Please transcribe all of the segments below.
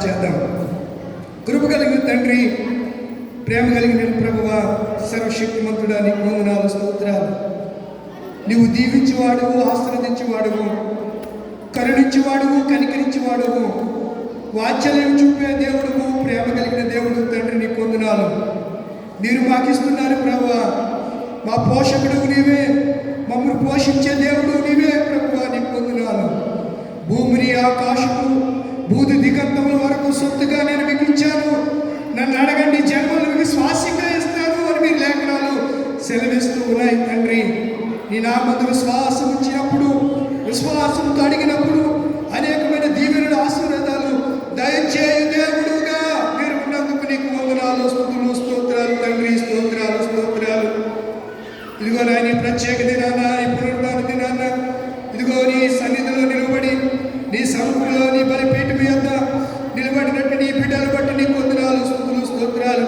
ప్రార్థన చేద్దాం. కృప కలిగిన తండ్రి, ప్రేమ కలిగిన ప్రభువా, సర్వశక్తిమంతుడా, నీకు వందనాలు, స్తోత్రాలు. నీవు దీవించేవాడువు, ఆశీర్వదించేవాడువు, కరుణించేవాడువు, కనికరించేవాడువు, వాత్సల్యం చూపే దేవుడువు, ప్రేమ కలిగిన దేవుడు తండ్రి, నీకు వందనాలు. మీరు మాకిస్తున్నారు ప్రభువా. మా పోషకుడు నీవే, మమ్మల్ని పోషించే దేవుడు నీవే ప్రభువా, నీకు వందనాలు. భూమిని, ఆకాశము, భూది దిగంతముల వరకు సొత్తుగా నేను మీకు ఇచ్చాను. నన్ను అడగండి, జన్మలు మీకు శ్వాసంగా ఇస్తాను అని మీరు లేఖనాలు సెలవిస్తూ ఉన్నాయి తండ్రి. నీ నామందు విశ్వాసం ఇచ్చినప్పుడు, విశ్వాసంతో అడిగినప్పుడు అనేకమైన దీవెనలు, ఆశీర్వాదాలు దయచేయ దేవుడుగా మీరు ఉన్నందుకు నీకు వందనాలు, స్తుతులు, స్తోత్రాలు తండ్రి. స్తోత్రాలు, స్తోత్రాలు. ఇదిగో నాయన ప్రత్యేక దినాన్న, ఈ పునరుద్ధాన దినాన్న ఇదిగో నీ సన్నిధిలో నిలబడి, నీ సముఖంలో, నీ బలిపీఠం యొద్ద నిలబడినట్టు నీ బిడ్డలు బట్టి నీకు వందనాలు, స్తుతులు, స్తోత్రాలు.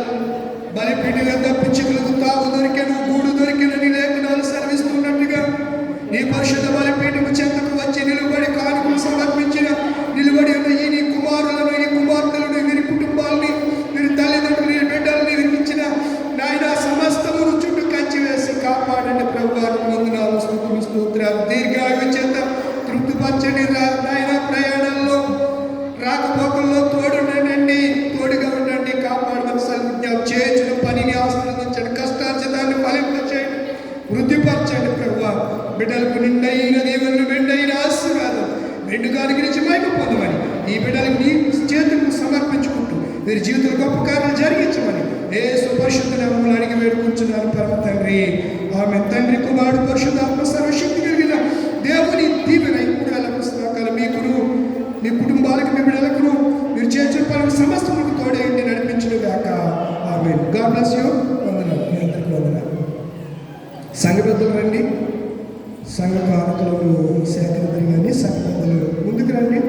బలిపీఠం యొద్ద పిచ్చుకలకు తావు దొరికెను, గూడు దొరికెను నీ లేఖనాలు సెలవిస్తున్నట్టుగా నీ పరిశుద్ధ బలిపీఠము చెంతకు వచ్చి నిలబడి కానుకలు సమర్పించిన నిలబడి ఉన్న ఈ నీ కుమారులను, ఈ కుమార్తెలను, వీరి కుటుంబాలని, వీరి తల్లిదండ్రులు, వీరి బిడ్డలని వినిపించిన నాయన సమస్తమును చుట్టూ కంచి వేసి కాపాడండి ప్రభువానికి వందనాలు, స్తుతులు, స్తోత్రాలు. దీర్ఘాయువు చేత తృప్తిపరచండి నాయన. ప్రయాణాల్లో, రాకపోకల్లో తోడుండండి, తోడుగా ఉండండి, కాపాడమని విజ్ఞాపన చేయించిన పనిని ఆశీర్వదించండి, కష్టార్జితాన్ని ఫలింపచేయండి, వృద్ధిపరచండి ప్రభువా. బిడ్డలకు నిండైన దీవెనలు, మెండైన ఆశీర్వాదం మెండుగానికి నుంచి మైపు పొందమని ఈ బిడ్డలకు నీ చేతులకు సమర్పించుకుంటూ వీరి జీవితంలో గొప్ప కార్యాలు జరిగించమని యేసు పరిశుద్ధ నామములో అడిగి వేడుకుంటున్నాను పరమ తండ్రి. ఆమె తండ్రి, కుమారుడు, పరిశుద్ధాత్మ సర్వశక్తి కలిగిన దేవుని దీవెన ఇప్పుడు వెళ్ళకొస్తాకాలం మీకును, మీ కుటుంబాలకు, మీ బిడ్డలకు, మీరు చేసిన పనులు సమస్తములకు తోడేయండి, నడిపించును గాక. ఆమేన్. God bless you. వందనాలు. మీ అందరికీ వందనాలు. సంఘ పెద్దలు రండి, సంఘ కానుకలను సేకరించండి. సంఘ పెద్దలు ముందుకు రండి.